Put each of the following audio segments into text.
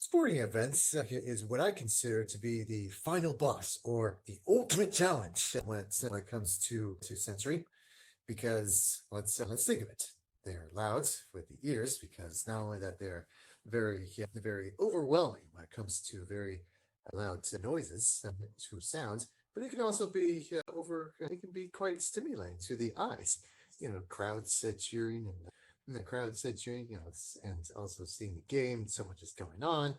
Sporting events is what I consider to be the final boss or the ultimate challenge when it comes to sensory. Because let's think of it. They're loud with the ears because not only that they're very overwhelming when it comes to very loud noises to sounds, but it can also be It can be quite stimulating to the eyes. Crowds cheering and the crowd cheering. And also seeing the game. So much is going on.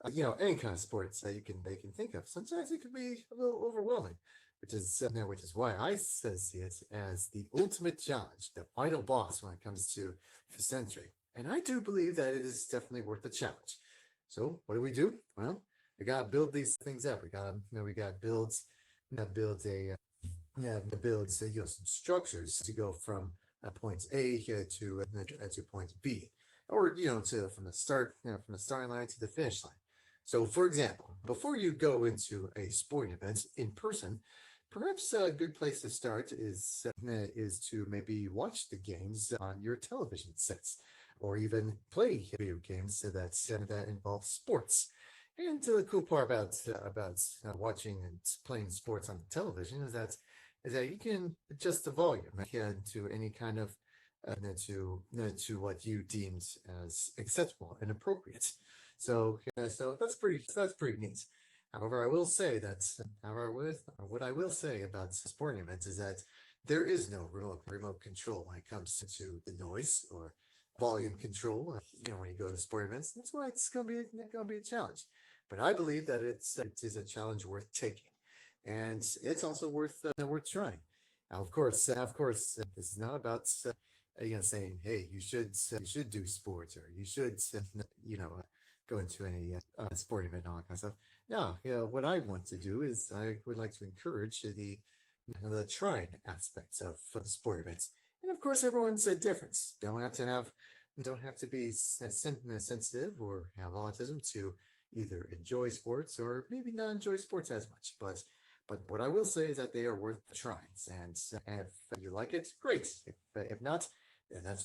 Any kind of sports that they can think of. Sometimes it can be a little overwhelming, which is why I see it as the ultimate challenge, the final boss when it comes to century. And I do believe that it is definitely worth the challenge. So what do? Well, we gotta build these things up. We gotta build some structures to go from point A to point B, or to from the starting line to the finish line. So, for example, before you go into a sporting event in person, perhaps a good place to start is to maybe watch the games on your television sets, or even play video games that involve sports. And the cool part about watching and playing sports on television is that you can adjust the volume to any kind of to what you deemed as acceptable and appropriate. So that's pretty neat. However, I will say that what I will say about sporting events is that there is no remote control when it comes to the noise or volume control. When you go to sporting events, that's why it's gonna be a challenge. But I believe that it is a challenge worth taking, and it's also worth trying. Now, of course, this is not about saying, hey, you should do sports, or you should go into any sporting event and all that kind of stuff. No, what I want to do is I would like to encourage the trying aspects of the sport events. And of course, everyone's different. Don't have to be sensitive or have autism to either enjoy sports or maybe not enjoy sports as much. But what I will say is that they are worth trying. And if you like it, great. If not, then that's